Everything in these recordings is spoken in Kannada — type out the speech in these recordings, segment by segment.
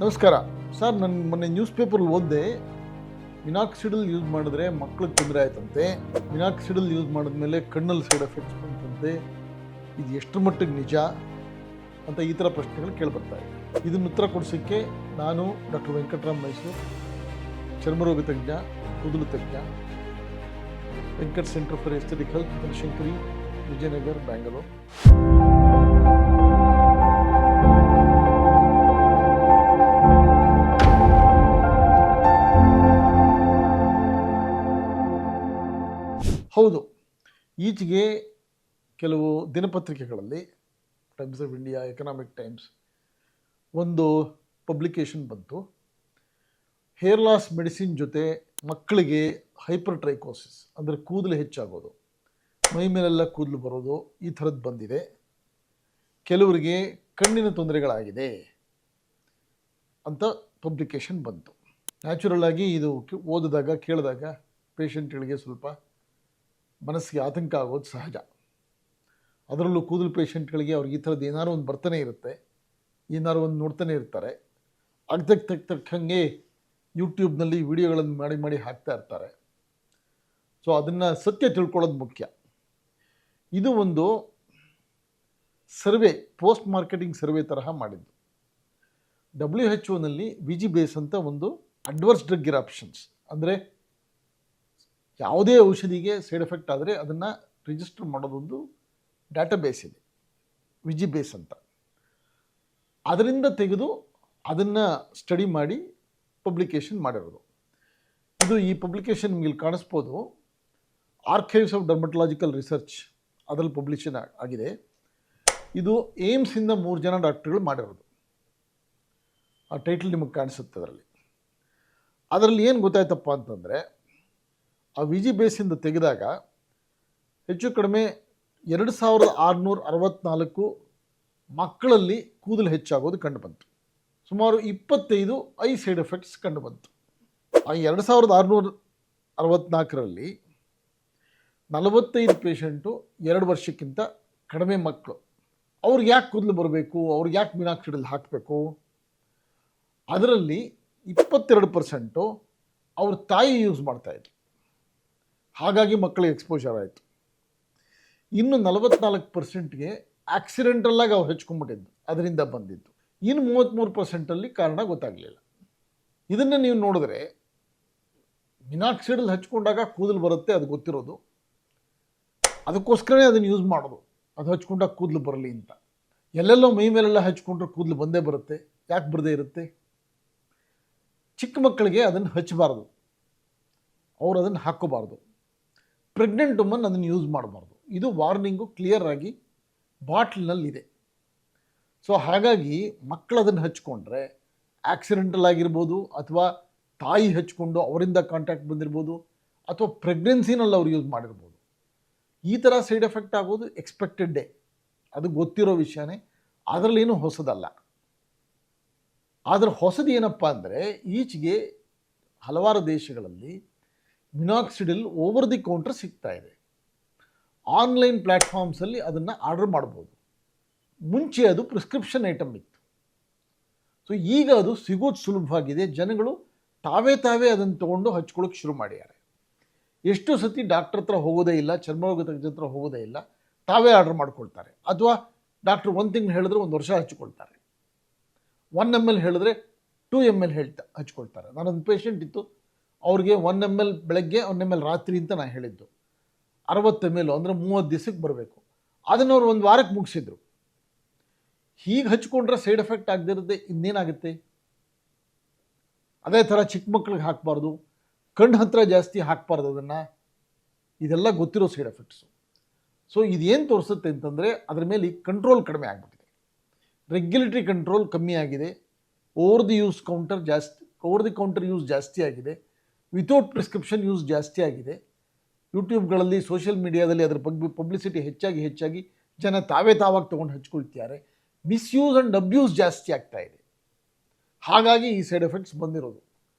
ನಮಸ್ಕಾರ ಸರ್. ನಾನು ಮೊನ್ನೆ ನ್ಯೂಸ್ ಪೇಪರ್ ಓದಿದೆ, ಮಿನಾಕ್ಸಿಡಿಲ್ ಯೂಸ್ ಮಾಡಿದ್ರೆ ಮಕ್ಳಿಗೆ ತೊಂದರೆ ಆಯ್ತಂತೆ, ಮಿನಾಕ್ಸಿಡಿಲ್ ಯೂಸ್ ಮಾಡಿದ್ಮೇಲೆ ಕಣ್ಣಲ್ಲಿ ಸೈಡ್ ಎಫೆಕ್ಟ್ಸ್ ಬಂತಂತೆ. ಇದು ಎಷ್ಟರ ಮಟ್ಟಿಗೆ ನಿಜ ಅಂತ ಈ ಥರ ಪ್ರಶ್ನೆಗಳು ಕೇಳಿಬರ್ತಾ ಇದೆ. ಇದನ್ನು ಉತ್ತರ ಕೊಡಿಸೋಕ್ಕೆ ನಾನು ಡಾಕ್ಟರ್ ವೆಂಕಟರಾಮ್ ಮೈಸೂರು, ಚರ್ಮರೋಗ ತಜ್ಞ, ಕೂದಲು ತಜ್ಞ, Venkat centre for aesthetic health, Banashankari, Vijayanagar, Bangalore. ಹೌದು, ಈಚೆಗೆ ಕೆಲವು ದಿನಪತ್ರಿಕೆಗಳಲ್ಲಿ, Times of India, Economic Times, ಒಂದು ಪಬ್ಲಿಕೇಶನ್ ಬಂತು. ಹೇರ್ ಲಾಸ್ ಮೆಡಿಸಿನ್ ಜೊತೆ ಮಕ್ಕಳಿಗೆ ಹೈಪರ್ ಟ್ರೈಕೋಸಿಸ್ ಅಂದರೆ ಕೂದಲು ಹೆಚ್ಚಾಗೋದು, ಮೈ ಮೇಲೆಲ್ಲ ಕೂದಲು ಬರೋದು, ಈ ಥರದ್ದು ಬಂದಿದೆ. ಕೆಲವರಿಗೆ ಕಣ್ಣಿನ ತೊಂದರೆಗಳಾಗಿದೆ ಅಂತ ಪಬ್ಲಿಕೇಶನ್ ಬಂತು. ನ್ಯಾಚುರಲ್ ಆಗಿ ಇದು ಓದಿದಾಗ ಕೇಳಿದಾಗ ಪೇಷಂಟ್ಗಳಿಗೆ ಸ್ವಲ್ಪ ಮನಸ್ಸಿಗೆ ಆತಂಕ ಆಗೋದು ಸಹಜ. ಅದರಲ್ಲೂ ಕೂದಲು ಪೇಷಂಟ್ಗಳಿಗೆ ಅವ್ರಿಗೆ ಈ ಥರದ್ದು ಏನಾದ್ರು ಒಂದು ಬರ್ತಾನೆ ಇರುತ್ತೆ, ಏನಾದ್ರು ಒಂದು ನೋಡ್ತಾನೆ ಇರ್ತಾರೆ. ತಕ್ಕಂಗೆ ಯೂಟ್ಯೂಬ್ನಲ್ಲಿ ವಿಡಿಯೋಗಳನ್ನು ಮಾಡಿ ಮಾಡಿ ಹಾಕ್ತಾ ಇರ್ತಾರೆ. ಸೊ ಅದನ್ನು ಸತ್ಯ ತಿಳ್ಕೊಳ್ಳೋದು ಮುಖ್ಯ. ಇದು ಒಂದು ಸರ್ವೆ, ಪೋಸ್ಟ್ ಮಾರ್ಕೆಟಿಂಗ್ ಸರ್ವೆ ತರಹ ಮಾಡಿದ್ದು. WHO ವಿಜಿಬೇಸ್ ಅಂತ ಒಂದು ಅಡ್ವರ್ಸ್ ಡ್ರಗ್ ಇರಾಪ್ಷನ್ಸ್, ಅಂದರೆ ಯಾವುದೇ ಔಷಧಿಗೆ ಸೈಡ್ ಎಫೆಕ್ಟ್ ಆದರೆ ಅದನ್ನು ರಿಜಿಸ್ಟರ್ ಮಾಡೋದೊಂದು ಡಾಟಾಬೇಸ್ ಇದೆ, ವಿಜಿಬೇಸ್ ಅಂತ. ಅದರಿಂದ ತೆಗೆದು ಅದನ್ನು ಸ್ಟಡಿ ಮಾಡಿ ಪಬ್ಲಿಕೇಶನ್ ಮಾಡಿರೋದು. ಈ ಪಬ್ಲಿಕೇಶನ್ ನಿಮಗೆ ಕಾಣಿಸ್ಬೋದು, ಆರ್ಕೈವ್ಸ್ ಆಫ್ ಡರ್ಮಟಲಾಜಿಕಲ್ ರಿಸರ್ಚ್, ಅದರಲ್ಲಿ ಪಬ್ಲಿಷನ್ ಆಗಿದೆ. ಇದು ಏಮ್ಸಿಂದ 3 ಜನ ಡಾಕ್ಟರ್ಗಳು ಮಾಡಿರೋದು. ಆ ಟೈಟಲ್ ನಿಮಗೆ ಕಾಣಿಸುತ್ತೆ. ಅದರಲ್ಲಿ ಏನು ಗೊತ್ತಾಯ್ತಪ್ಪ ಅಂತಂದರೆ, ಆ ವಿಜಿಬೇಸಿಂದ ತೆಗೆದಾಗ ಹೆಚ್ಚು ಕಡಿಮೆ 2664 ಮಕ್ಕಳಲ್ಲಿ ಕೂದಲು ಹೆಚ್ಚಾಗೋದು ಕಂಡುಬಂತು. ಸುಮಾರು 25 ಐ ಸೈಡ್ ಎಫೆಕ್ಟ್ಸ್ ಕಂಡುಬಂತು. ಆ 2664ರಲ್ಲಿ 45 ಪೇಷಂಟು 2 ವರ್ಷಕ್ಕಿಂತ ಕಡಿಮೆ ಮಕ್ಕಳು. ಅವ್ರಿಗೆ ಯಾಕೆ ಕೂದಲು ಬರಬೇಕು, ಅವ್ರಿಗೆ ಯಾಕೆ ಮಿನಾಕ್ಸಿಡಿಲ್ ಹಾಕಬೇಕು? ಅದರಲ್ಲಿ 22% ಅವ್ರ ತಾಯಿ ಯೂಸ್ ಮಾಡ್ತಾಯಿದ್ರು, ಹಾಗಾಗಿ ಮಕ್ಕಳಿಗೆ ಎಕ್ಸ್ಪೋಜರ್ ಆಯಿತು. ಇನ್ನು 44%ಗೆ ಆಕ್ಸಿಡೆಂಟಲ್ಲಾಗಿ ಅವ್ರು ಹೆಚ್ಕೊಂಡ್ಬಿಟ್ಟಿದ್ದು, ಅದರಿಂದ ಬಂದಿದ್ದು. ಇನ್ನು 33%ಅಲ್ಲಿ ಕಾರಣ ಗೊತ್ತಾಗಲಿಲ್ಲ. ಇದನ್ನು ನೀವು ನೋಡಿದ್ರೆ, ಮಿನಾಕ್ಸಿಡಿಲ್ ಹಚ್ಕೊಂಡಾಗ ಕೂದಲು ಬರುತ್ತೆ, ಅದು ಗೊತ್ತಿರೋದು, ಅದಕ್ಕೋಸ್ಕರನೇ ಅದನ್ನು ಯೂಸ್ ಮಾಡೋದು, ಅದು ಹಚ್ಕೊಂಡಾಗ ಕೂದಲು ಬರಲಿ ಅಂತ. ಎಲ್ಲೆಲ್ಲೋ ಮೈ ಮೇಲೆಲ್ಲ ಹಚ್ಕೊಂಡ್ರೆ ಕೂದಲು ಬಂದೇ ಬರುತ್ತೆ, ಯಾಕೆ ಬರದೇ ಇರುತ್ತೆ? ಚಿಕ್ಕ ಮಕ್ಕಳಿಗೆ ಅದನ್ನು ಹಚ್ಚಬಾರ್ದು, ಅವ್ರು ಅದನ್ನು ಹಾಕ್ಕೋಬಾರ್ದು. ಪ್ರೆಗ್ನೆಂಟ್ ವುಮನ್ ಅದನ್ನು ಯೂಸ್ ಮಾಡಬಾರ್ದು. ಇದು ವಾರ್ನಿಂಗು ಕ್ಲಿಯರ್ ಆಗಿ ಬಾಟ್ಲಿನಲ್ಲಿದೆ. ಸೊ ಹಾಗಾಗಿ ಮಕ್ಕಳು ಅದನ್ನು ಹಚ್ಕೊಂಡ್ರೆ ಆಕ್ಸಿಡೆಂಟಲ್ ಆಗಿರ್ಬೋದು, ಅಥವಾ ತಾಯಿ ಹಚ್ಕೊಂಡು ಅವರಿಂದ ಕಾಂಟ್ಯಾಕ್ಟ್ ಬಂದಿರ್ಬೋದು, ಅಥವಾ ಪ್ರೆಗ್ನೆನ್ಸಿನಲ್ಲಿ ಅವ್ರು ಯೂಸ್ ಮಾಡಿರ್ಬೋದು. ಈ ಥರ ಸೈಡ್ ಎಫೆಕ್ಟ್ ಆಗೋದು ಎಕ್ಸ್ಪೆಕ್ಟೆಡ್ಡೇ, ಅದು ಗೊತ್ತಿರೋ ವಿಷಯನೇ, ಅದರಲ್ಲೇನು ಹೊಸದಲ್ಲ. ಆದರೆ ಹೊಸದು ಏನಪ್ಪ ಅಂದರೆ, ಈಚೆಗೆ ಹಲವಾರು ದೇಶಗಳಲ್ಲಿ ಮಿನಾಕ್ಸಿಡಿಲ್ ಓವರ್ ದಿ ಕೌಂಟರ್ ಸಿಗ್ತಾ ಇದೆ. ಆನ್ಲೈನ್ ಪ್ಲ್ಯಾಟ್ಫಾರ್ಮ್ಸಲ್ಲಿ ಅದನ್ನು ಆರ್ಡರ್ ಮಾಡ್ಬೋದು. ಮುಂಚೆ ಅದು ಪ್ರಿಸ್ಕ್ರಿಪ್ಷನ್ ಐಟಮ್ ಇತ್ತು. ಸೊ ಈಗ ಅದು ಸಿಗೋದು ಸುಲಭವಾಗಿದೆ. ಜನಗಳು ತಾವೇ ಅದನ್ನು ತೊಗೊಂಡು ಹಚ್ಕೊಳ್ಳೋಕೆ ಶುರು ಮಾಡಿದ್ದಾರೆ. ಎಷ್ಟು ಸತಿ ಡಾಕ್ಟ್ರ್ ಹತ್ರ ಹೋಗೋದೇ ಇಲ್ಲ, ಚರ್ಮರೋಗ ತಜ್ಞರ ಹತ್ರ ಹೋಗೋದೇ ಇಲ್ಲ, ತಾವೇ ಆರ್ಡರ್ ಮಾಡ್ಕೊಳ್ತಾರೆ. ಅಥವಾ ಡಾಕ್ಟ್ರು 1 ತಿಂಗಳು ಹೇಳಿದ್ರೆ 1 ವರ್ಷ ಹಚ್ಕೊಳ್ತಾರೆ. 1 ml ಹೇಳಿದ್ರೆ 2 ml ಹಚ್ಕೊಳ್ತಾರೆ. ನಾನೊಂದು ಪೇಷಂಟ್ ಇತ್ತು, ಅವ್ರಿಗೆ 1 ml ಬೆಳಗ್ಗೆ, 1 ml ರಾತ್ರಿ ಅಂತ ನಾನು ಹೇಳಿದ್ದು. 60 ml ಅಂದರೆ 30 ದಿವಸಕ್ಕೆ ಬರಬೇಕು. ಅದನ್ನು ಅವ್ರು 1 ವಾರಕ್ಕೆ ಮುಗಿಸಿದ್ರು. ಹೀಗೆ ಹಚ್ಕೊಂಡ್ರೆ ಸೈಡ್ ಎಫೆಕ್ಟ್ ಆಗದಿರುತ್ತೆ, ಇನ್ನೇನಾಗುತ್ತೆ? ಅದೇ ಥರ ಚಿಕ್ಕ ಮಕ್ಕಳಿಗೆ ಹಾಕಬಾರ್ದು, ಕಣ್ಣು ಹತ್ರ ಜಾಸ್ತಿ ಹಾಕಬಾರ್ದು ಅದನ್ನು. ಇದೆಲ್ಲ ಗೊತ್ತಿರೋ ಸೈಡ್ ಎಫೆಕ್ಟ್ಸು. ಸೊ ಇದೇನು ತೋರಿಸುತ್ತೆ ಅಂತಂದರೆ, ಅದ್ರ ಮೇಲೆ ಕಂಟ್ರೋಲ್ ಕಡಿಮೆ ಆಗಿಬಿಟ್ಟಿದೆ, ರೆಗ್ಯುಲೇಟರಿ ಕಂಟ್ರೋಲ್ ಕಮ್ಮಿ ಆಗಿದೆ, ಓವರ್ ದಿ ಕೌಂಟರ್ ಯೂಸ್ ಜಾಸ್ತಿ ಆಗಿದೆ, ವಿತೌಟ್ ಪ್ರಿಸ್ಕ್ರಿಪ್ಷನ್ ಯೂಸ್ ಜಾಸ್ತಿ ಆಗಿದೆ. ಯೂಟ್ಯೂಬ್ಗಳಲ್ಲಿ, ಸೋಷಿಯಲ್ ಮೀಡಿಯಾದಲ್ಲಿ ಅದರ ಬಗ್ಗೆ ಪಬ್ಲಿಸಿಟಿ ಹೆಚ್ಚಾಗಿ ಜನ ತಾವಾಗಿ ತೊಗೊಂಡು ಹಚ್ಕೊಳ್ತಿದ್ದಾರೆ. ಮಿಸ್ಯೂಸ್ ಆ್ಯಂಡ್ ಅಬ್ಯೂಸ್ ಜಾಸ್ತಿ ಆಗ್ತಾ ಇದೆ. ಹಾಗಾಗಿ ಈ ಸೈಡ್ ಎಫೆಕ್ಟ್ಸ್ ಬಂದಿರೋದು.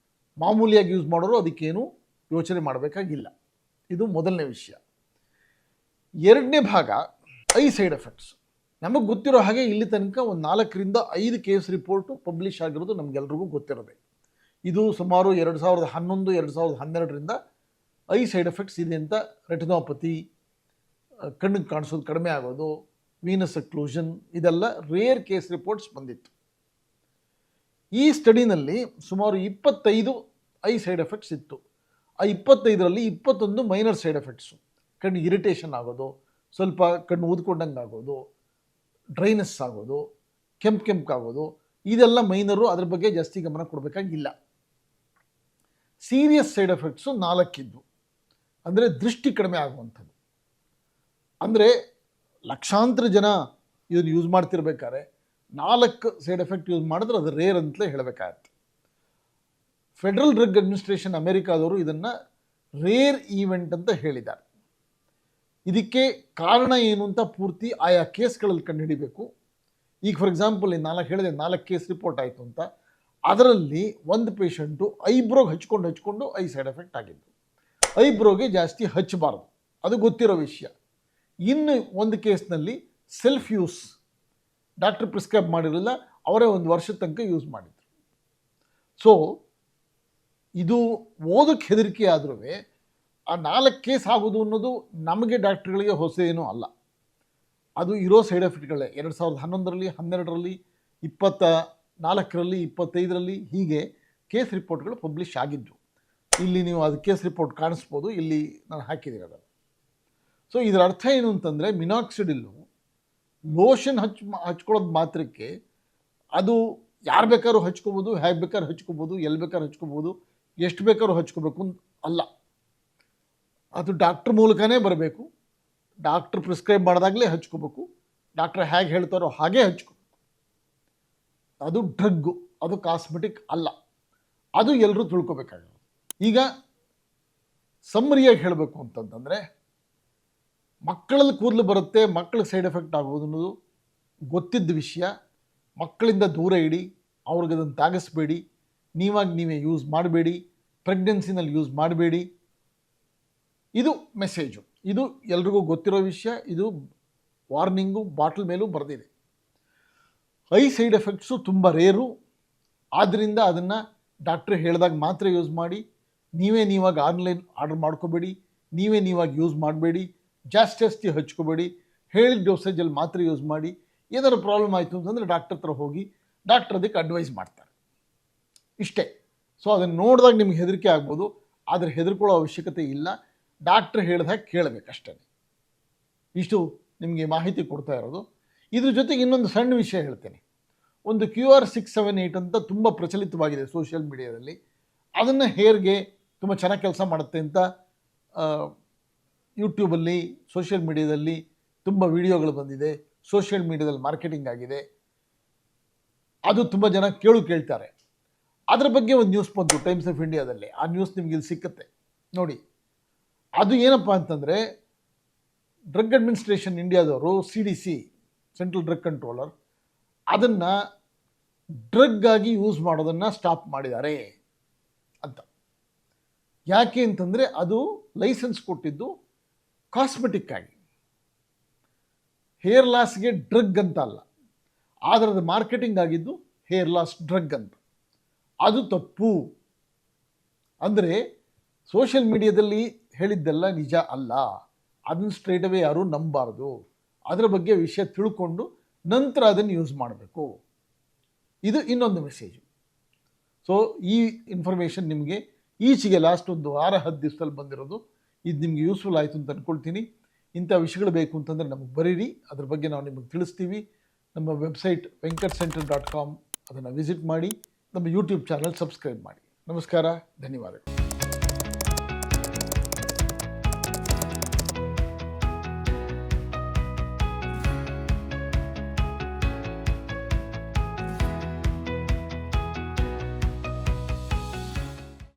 ಮಾಮೂಲಿಯಾಗಿ ಯೂಸ್ ಮಾಡೋರು ಅದಕ್ಕೇನು ಯೋಚನೆ ಮಾಡಬೇಕಾಗಿಲ್ಲ. ಇದು ಮೊದಲನೇ ವಿಷಯ. ಎರಡನೇ ಭಾಗ, ಐ ಸೈಡ್ ಎಫೆಕ್ಟ್ಸ್. ನಮಗೆ ಗೊತ್ತಿರೋ ಹಾಗೆ ಇಲ್ಲಿ ತನಕ ಒಂದು 4ರಿಂದ 5 ಕೇಸ್ ರಿಪೋರ್ಟು ಪಬ್ಲಿಷ್ ಆಗಿರೋದು ನಮಗೆಲ್ರಿಗೂ ಗೊತ್ತಿರೋದೆ. ಇದು ಸುಮಾರು 2011 2012ರಿಂದ ಐ ಸೈಡ್ ಎಫೆಕ್ಟ್ಸ್ ಇದೆ ಅಂತ. ರೆಟಿನೋಪತಿ, ಕಣ್ಣಿಗೆ ಕಾಣಿಸೋದು ಕಡಿಮೆ ಆಗೋದು, ವೀನಸ್ ಅಕ್ಲೂಷನ್, ಇದೆಲ್ಲ ರೇರ್ ಕೇಸ್ ರಿಪೋರ್ಟ್ಸ್ ಬಂದಿತ್ತು. ಈ ಸ್ಟಡಿನಲ್ಲಿ ಸುಮಾರು 25 ಐ ಸೈಡ್ ಎಫೆಕ್ಟ್ಸ್ ಇತ್ತು. ಆ 25ರಲ್ಲಿ 21 ಮೈನರ್ ಸೈಡ್ ಎಫೆಕ್ಟ್ಸು. ಕಣ್ಣು ಇರಿಟೇಷನ್ ಆಗೋದು, ಸ್ವಲ್ಪ ಕಣ್ಣು ಊದ್ಕೊಂಡಂಗೆ ಆಗೋದು, ಡ್ರೈನೆಸ್ ಆಗೋದು, ಕೆಂಪಾಗೋದು, ಇದೆಲ್ಲ ಮೈನರು. ಅದ್ರ ಬಗ್ಗೆ ಜಾಸ್ತಿ ಗಮನ ಕೊಡಬೇಕಾಗಿಲ್ಲ. ಸೀರಿಯಸ್ ಸೈಡ್ ಎಫೆಕ್ಟ್ಸು 4 ಇದ್ವು. ಅಂದರೆ ದೃಷ್ಟಿ ಕಡಿಮೆ ಆಗುವಂಥದ್ದು. ಅಂದರೆ ಲಕ್ಷಾಂತರ ಜನ ಇದನ್ನು ಯೂಸ್ ಮಾಡ್ತಿರ್ಬೇಕಾದ್ರೆ 4 ಸೈಡ್ ಎಫೆಕ್ಟ್ ಯೂಸ್ ಮಾಡಿದ್ರೆ ಅದು ರೇರ್ ಅಂತಲೇ ಹೇಳಬೇಕಾಗತ್ತೆ. ಫೆಡರಲ್ ಡ್ರಗ್ ಅಡ್ಮಿನಿಸ್ಟ್ರೇಷನ್ ಅಮೆರಿಕಾದವರು ಇದನ್ನು ರೇರ್ ಈವೆಂಟ್ ಅಂತ ಹೇಳಿದ್ದಾರೆ. ಇದಕ್ಕೆ ಕಾರಣ ಏನು ಅಂತ ಪೂರ್ತಿ ಆಯಾ ಕೇಸ್ಗಳಲ್ಲಿ ಕಂಡುಹಿಡಿಬೇಕು. ಈಗ ಫಾರ್ ಎಕ್ಸಾಂಪಲ್ ಹೇಳಿದೆ 4 ಕೇಸ್ ರಿಪೋರ್ಟ್ ಆಯಿತು ಅಂತ. ಅದರಲ್ಲಿ ಒಂದು ಪೇಷಂಟು ಐಬ್ರೋಗೆ ಹಚ್ಕೊಂಡು ಐ ಸೈಡ್ ಎಫೆಕ್ಟ್ ಆಗಿದ್ದು. ಐಬ್ರೋಗೆ ಜಾಸ್ತಿ ಹಚ್ಚಬಾರ್ದು, ಅದು ಗೊತ್ತಿರೋ ವಿಷಯ. ಇನ್ನು ಒಂದು ಕೇಸ್ನಲ್ಲಿ ಸೆಲ್ಫ್ ಯೂಸ್, ಡಾಕ್ಟ್ರ್ ಪ್ರಿಸ್ಕ್ರೈಬ್ ಮಾಡಿರಲಿಲ್ಲ, ಅವರೇ 1 ವರ್ಷದ ತನಕ ಯೂಸ್ ಮಾಡಿದ್ರು. ಸೊ ಇದು ಓದಕ್ಕೆ ಹೆದರಿಕೆ ಆದ್ರೂ ಆ 4 ಕೇಸ್ ಆಗೋದು ಅನ್ನೋದು ನಮಗೆ ಡಾಕ್ಟ್ರುಗಳಿಗೆ ಹೊಸ ಏನೂ ಅಲ್ಲ. ಅದು ಇರೋ ಸೈಡ್ ಎಫೆಕ್ಟ್ಗಳೇ. 2011ರಲ್ಲಿ 12ರಲ್ಲಿ 24ರಲ್ಲಿ 25ರಲ್ಲಿ ಹೀಗೆ ಕೇಸ್ ರಿಪೋರ್ಟ್ಗಳು ಪಬ್ಲಿಷ್ ಆಗಿದ್ದು. ಇಲ್ಲಿ ನೀವು ಅದು ಕೇಸ್ ರಿಪೋರ್ಟ್ ಕಾಣಿಸ್ಬೋದು, ಇಲ್ಲಿ ನಾನು ಹಾಕಿದ್ದೀನಿ ಅದನ್ನು. ಸೊ ಇದರ ಅರ್ಥ ಏನು ಅಂತಂದರೆ, ಮಿನಾಕ್ಸಿಡಿಲ್ಲು ಲೋಷನ್ ಹಚ್ಕೊಳ್ಳೋದು ಮಾತ್ರಕ್ಕೆ ಅದು ಯಾರು ಬೇಕಾದ್ರೂ ಹಚ್ಕೋಬೋದು, ಹೇಗೆ ಬೇಕಾದ್ರೂ ಹಚ್ಕೋಬೋದು, ಎಲ್ಲಿ ಬೇಕಾದ್ರೂ ಹಚ್ಕೋಬೋದು, ಎಷ್ಟು ಬೇಕಾದ್ರೂ ಹಚ್ಕೋಬೇಕು ಅಲ್ಲ. ಅದು ಡಾಕ್ಟ್ರ್ ಮೂಲಕನೇ ಬರಬೇಕು. ಡಾಕ್ಟ್ರ್ ಪ್ರಿಸ್ಕ್ರೈಬ್ ಮಾಡಿದಾಗಲೇ ಹಚ್ಕೋಬೇಕು. ಡಾಕ್ಟ್ರ್ ಹೇಗೆ ಹೇಳ್ತಾರೋ ಹಾಗೇ ಹಚ್ಕೋಬೇಕು. ಅದು ಡ್ರಗ್ಗು, ಅದು ಕಾಸ್ಮೆಟಿಕ್ ಅಲ್ಲ. ಅದು ಎಲ್ಲರೂ ತಿಳ್ಕೊಬೇಕಾಗಿರೋದು. ಈಗ ಸಮ್ಮರಿಯಾಗಿ ಹೇಳಬೇಕು ಅಂತಂತಂದರೆ, ಮಕ್ಕಳಲ್ಲಿ ಕೂದಲು ಬರುತ್ತೆ, ಮಕ್ಕಳಿಗೆ ಸೈಡ್ ಎಫೆಕ್ಟ್ ಆಗೋದು ಅನ್ನೋದು ಗೊತ್ತಿದ್ದ ವಿಷಯ. ಮಕ್ಕಳಿಂದ ದೂರ ಇಡಿ, ಅವ್ರಿಗೆ ಅದನ್ನು ತಾಗಿಸ್ಬೇಡಿ, ನೀವೇ ಯೂಸ್ ಮಾಡಬೇಡಿ, ಪ್ರೆಗ್ನೆನ್ಸಿನಲ್ಲಿ ಯೂಸ್ ಮಾಡಬೇಡಿ. ಇದು ಮೆಸೇಜು, ಇದು ಎಲ್ರಿಗೂ ಗೊತ್ತಿರೋ ವಿಷಯ. ಇದು ವಾರ್ನಿಂಗು ಬಾಟ್ಲ್ ಮೇಲೂ ಬರೆದಿದೆ. ಐ ಸೈಡ್ ಎಫೆಕ್ಟ್ಸು ತುಂಬ ರೇರು. ಆದ್ದರಿಂದ ಅದನ್ನು ಡಾಕ್ಟ್ರ್ ಹೇಳಿದಾಗ ಮಾತ್ರ ಯೂಸ್ ಮಾಡಿ. ನೀವಾಗಿ ಆನ್ಲೈನ್ ಆರ್ಡರ್ ಮಾಡ್ಕೋಬೇಡಿ, ನೀವಾಗಿ ಯೂಸ್ ಮಾಡಬೇಡಿ, ಜಾಸ್ತಿ ಹಚ್ಕೋಬೇಡಿ. ಹೇಳಿದ ಡೋಸೇಜಲ್ಲಿ ಮಾತ್ರ ಯೂಸ್ ಮಾಡಿ. ಏನಾದ್ರು ಪ್ರಾಬ್ಲಮ್ ಆಯಿತು ಅಂತಂದರೆ ಡಾಕ್ಟರ್ ಹತ್ರ ಹೋಗಿ, ಡಾಕ್ಟರ್ ಅದಕ್ಕೆ ಅಡ್ವೈಸ್ ಮಾಡ್ತಾರೆ. ಇಷ್ಟೇ. ಸೊ ಅದನ್ನು ನೋಡಿದಾಗ ನಿಮ್ಗೆ ಹೆದರಿಕೆ ಆಗ್ಬೋದು, ಆದರೆ ಹೆದರ್ಕೊಳ್ಳೋ ಅವಶ್ಯಕತೆ ಇಲ್ಲ. ಡಾಕ್ಟ್ರ್ ಹೇಳಿದಾಗ ಕೇಳಬೇಕಷ್ಟೇ. ಇಷ್ಟು ನಿಮಗೆ ಮಾಹಿತಿ ಕೊಡ್ತಾ ಇರೋದು. ಇದ್ರ ಜೊತೆಗೆ ಇನ್ನೊಂದು ಸಣ್ಣ ವಿಷಯ ಹೇಳ್ತೇನೆ. ಒಂದು QR 678 ಅಂತ ತುಂಬ ಪ್ರಚಲಿತವಾಗಿದೆ ಸೋಷಿಯಲ್ ಮೀಡಿಯಾದಲ್ಲಿ. ಅದನ್ನು ಹೇರ್ಗೆ ತುಂಬ ಚೆನ್ನಾಗಿ ಕೆಲಸ ಮಾಡುತ್ತೆ ಅಂತ ಯೂಟ್ಯೂಬಲ್ಲಿ, ಸೋಷಿಯಲ್ ಮೀಡಿಯಾದಲ್ಲಿ ತುಂಬ ವಿಡಿಯೋಗಳು ಬಂದಿದೆ. ಸೋಷಿಯಲ್ ಮೀಡಿಯಾದಲ್ಲಿ ಮಾರ್ಕೆಟಿಂಗ್ ಆಗಿದೆ. ಅದು ತುಂಬ ಜನ ಕೇಳ್ತಾರೆ. ಅದರ ಬಗ್ಗೆ ಒಂದು ನ್ಯೂಸ್ ಬಂತು ಟೈಮ್ಸ್ ಆಫ್ ಇಂಡಿಯಾದಲ್ಲಿ. ಆ ನ್ಯೂಸ್ ನಿಮ್ಗೆ ಇಲ್ಲಿ ಸಿಕ್ಕತ್ತೆ ನೋಡಿ. ಅದು ಏನಪ್ಪ ಅಂತಂದರೆ, ಡ್ರಗ್ ಅಡ್ಮಿನಿಸ್ಟ್ರೇಷನ್ ಇಂಡಿಯಾದವರು CDC, ಸೆಂಟ್ರಲ್ ಡ್ರಗ್ ಕಂಟ್ರೋಲರ್, ಅದನ್ನು ಡ್ರಗ್ ಆಗಿ ಯೂಸ್ ಮಾಡೋದನ್ನು ಸ್ಟಾಪ್ ಮಾಡಿದ್ದಾರೆ ಅಂತ. ಯಾಕೆ ಅಂತಂದರೆ, ಅದು ಲೈಸೆನ್ಸ್ ಕೊಟ್ಟಿದ್ದು ಕಾಸ್ಮೆಟಿಕ್ ಆಗಿ, ಹೇರ್ ಲಾಸ್ಗೆ ಡ್ರಗ್ ಅಂತ ಅಲ್ಲ. ಆದರೆ ಅದು ಮಾರ್ಕೆಟಿಂಗ್ ಆಗಿದ್ದು ಹೇರ್ ಲಾಸ್ ಡ್ರಗ್ ಅಂತ. ಅದು ತಪ್ಪು. ಅಂದರೆ ಸೋಷಿಯಲ್ ಮೀಡಿಯಾದಲ್ಲಿ ಹೇಳಿದ್ದೆಲ್ಲ ನಿಜ ಅಲ್ಲ. ಅದನ್ನು ಸ್ಟ್ರೈಟ್ ಅವೇ ಯಾರೂ ನಂಬಬಾರ್ದು. ಅದರ ಬಗ್ಗೆ ವಿಷಯ ತಿಳ್ಕೊಂಡು ನಂತರ ಅದನ್ನು ಯೂಸ್ ಮಾಡಬೇಕು. ಇದು ಇನ್ನೊಂದು ಮೆಸೇಜು. ಸೊ ಈ ಇನ್ಫಾರ್ಮೇಷನ್ ನಿಮಗೆ ಈಚೆಗೆ ಲಾಸ್ಟ್ ಒಂದು 10 ದಿವಸದಲ್ಲಿ ಬಂದಿರೋದು. ಇದು ನಿಮಗೆ ಯೂಸ್ಫುಲ್ ಆಯಿತು ಅಂತ ಅಂದ್ಕೊಳ್ತೀನಿ. ಇಂಥ ವಿಷಯಗಳು ಬೇಕು ಅಂತಂದರೆ ನಮಗೆ ಬರೀರಿ, ಅದ್ರ ಬಗ್ಗೆ ನಾವು ನಿಮಗೆ ತಿಳಿಸ್ತೀವಿ. ನಮ್ಮ ವೆಬ್ಸೈಟ್ venkatcenter.com, ಅದನ್ನು ವಿಸಿಟ್ ಮಾಡಿ. ನಮ್ಮ ಯೂಟ್ಯೂಬ್ ಚಾನಲ್ ಸಬ್ಸ್ಕ್ರೈಬ್ ಮಾಡಿ. ನಮಸ್ಕಾರ, ಧನ್ಯವಾದಗಳು.